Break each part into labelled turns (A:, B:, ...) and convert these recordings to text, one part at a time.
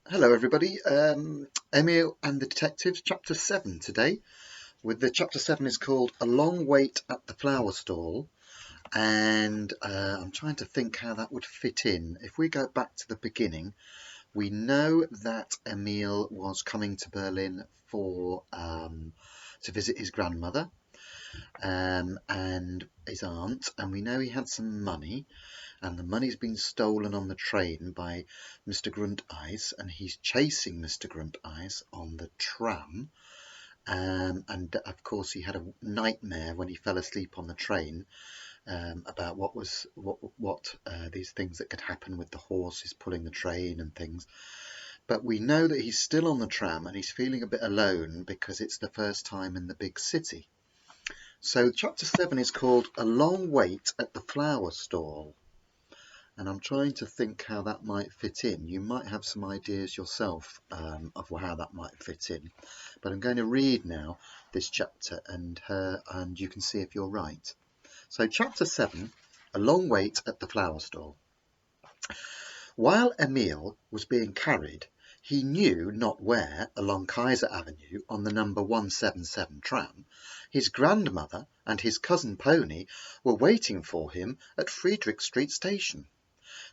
A: Hello everybody, Emil and the Detectives, Chapter 7 today. The Chapter 7 is called A Long Wait at the Flower Stall, and I'm trying to think how that would fit in. If we go back to the beginning, we know that Emil was coming to Berlin to visit his grandmother and his aunt, and we know he had some money, and the money's been stolen on the train by Mr. Grunteis, and he's chasing Mr. Grunteis on the tram. And of course, he had a nightmare when he fell asleep on the train about what these things that could happen with the horses pulling the train and things. But we know that he's still on the tram and he's feeling a bit alone because it's the first time in the big city. So chapter 7 is called A Long Wait at the Flower Stall. And I'm trying to think how that might fit in. You might have some ideas yourself of how that might fit in. But I'm going to read now this chapter and you can see if you're right. So chapter 7, A Long Wait at the Flower Stall. While Emil was being carried, he knew not where, along Kaiser Avenue on the number 177 tram, his grandmother and his cousin Pony were waiting for him at Friedrich Street Station.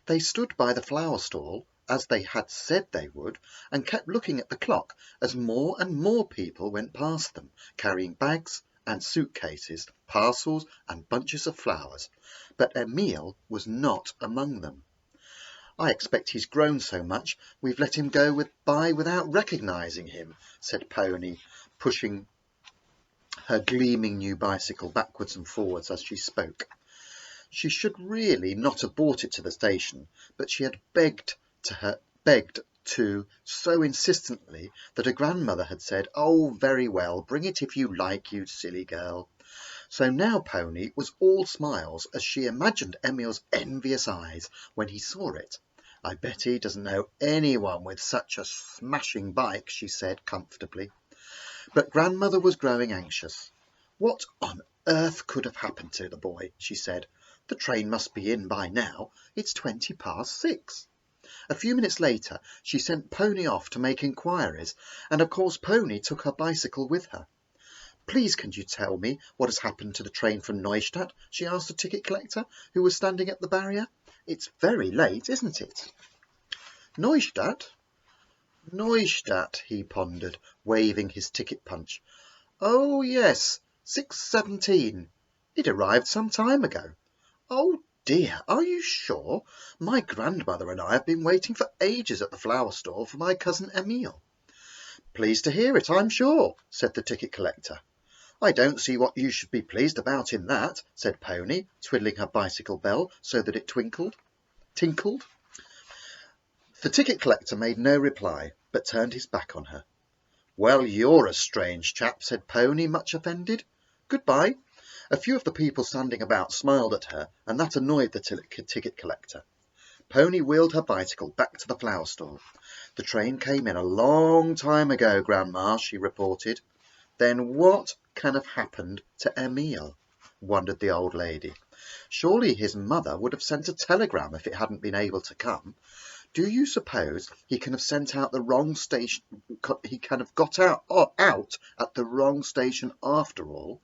A: They stood by the flower stall, as they had said they would, and kept looking at the clock as more and more people went past them, carrying bags and suitcases, parcels and bunches of flowers. But Emil was not among them. "I expect he's grown so much we've let him go by without recognising him," said Pony, pushing her gleaming new bicycle backwards and forwards as she spoke. She should really not have brought it to the station, but she had begged to so insistently that her grandmother had said, "Oh, very well, bring it if you like, you silly girl." So now Pony was all smiles as she imagined Emil's envious eyes when he saw it. "I bet he doesn't know anyone with such a smashing bike," she said comfortably. But grandmother was growing anxious. "What on earth could have happened to the boy?" she said. "The train must be in by now. It's 6:20. A few minutes later she sent Pony off to make inquiries, and of course Pony took her bicycle with her. "Please can you tell me what has happened to the train from Neustadt?" she asked the ticket collector, who was standing at the barrier. "It's very late, isn't it?" "Neustadt? Neustadt," he pondered, waving his ticket punch. "Oh, yes, 6:17. It arrived some time ago. Oh dear, are you sure? My grandmother and I have been waiting for ages at the flower stall for my cousin Emil." "Pleased to hear it, I'm sure," said the ticket collector. "I don't see what you should be pleased about in that," said Pony, twiddling her bicycle bell so that it tinkled. The ticket collector made no reply, but turned his back on her. "Well, you're a strange chap," said Pony, much offended. "Goodbye." A few of the people standing about smiled at her, and that annoyed the ticket collector. Pony wheeled her bicycle back to the flower stall. "The train came in a long time ago, Grandma," she reported. "Then what can have happened to Emil?" wondered the old lady. "Surely his mother would have sent a telegram if it hadn't been able to come. Do you suppose he can have sent out the wrong station? He can have got out at the wrong station after all?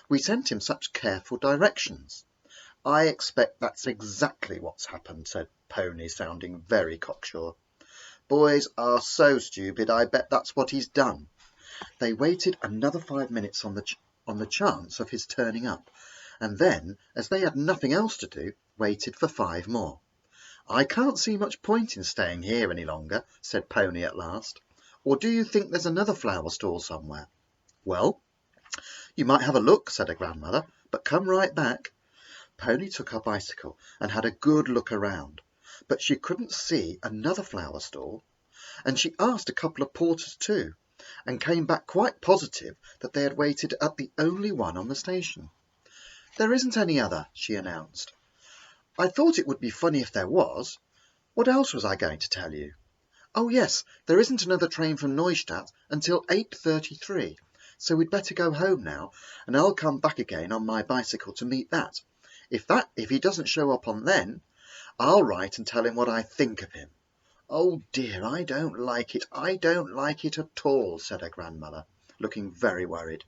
A: We sent him such careful directions." "I expect that's exactly what's happened," said Pony, sounding very cocksure. "Boys are so stupid, I bet that's what he's done." They waited another 5 minutes on the chance of his turning up, and then, as they had nothing else to do, waited for 5 more. "I can't see much point in staying here any longer," said Pony at last. "Or do you think there's another flower stall somewhere?" "Well, you might have a look," said her grandmother, "but come right back." Pony took her bicycle and had a good look around, but she couldn't see another flower stall, and she asked a couple of porters too, and came back quite positive that they had waited at the only one on the station. "There isn't any other," she announced. "I thought it would be funny if there was. What else was I going to tell you? Oh yes, there isn't another train from Neustadt until 8:33, so we'd better go home now, and I'll come back again on my bicycle to meet that. If he doesn't show up on then, I'll write and tell him what I think of him." "Oh dear, I don't like it, I don't like it at all," said her grandmother, looking very worried.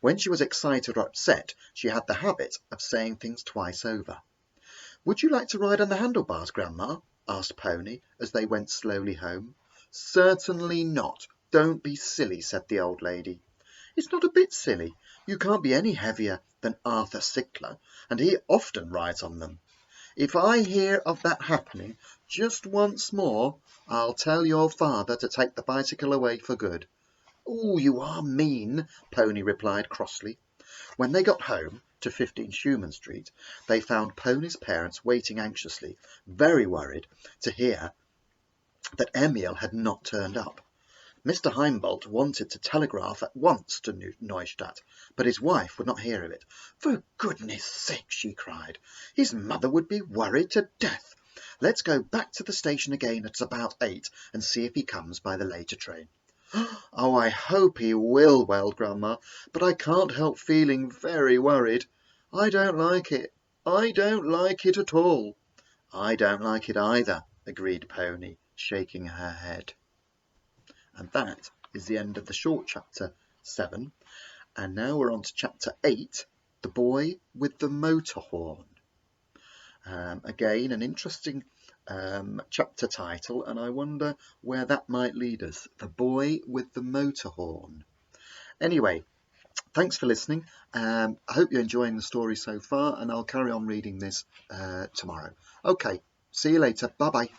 A: When she was excited or upset, she had the habit of saying things twice over. "Would you like to ride on the handlebars, Grandma?" asked Pony, as they went slowly home. "Certainly not. Don't be silly," said the old lady. "It's not a bit silly. You can't be any heavier than Arthur Sickler, and he often rides on them. If I hear of that happening just once more, I'll tell your father to take the bicycle away for good." "Oh, you are mean," Pony replied crossly. When they got home to 15 Schumann Street, they found Pony's parents waiting anxiously, very worried to hear that Emil had not turned up. Mr. Heimbold wanted to telegraph at once to Neustadt, but his wife would not hear of it. "For goodness sake," she cried, "his mother would be worried to death. Let's go back to the station again at about 8 and see if he comes by the later train." "Oh, I hope he will," wailed Grandma, "but I can't help feeling very worried. I don't like it. I don't like it at all." "I don't like it either," agreed Pony, shaking her head. And that is the end of the short chapter 7. And now we're on to chapter 8, The Boy with the Motor Horn. Again, an interesting chapter title, and I wonder where that might lead us. The Boy with the Motor Horn. Anyway, thanks for listening. I hope you're enjoying the story so far, and I'll carry on reading this tomorrow. Okay, see you later. Bye-bye.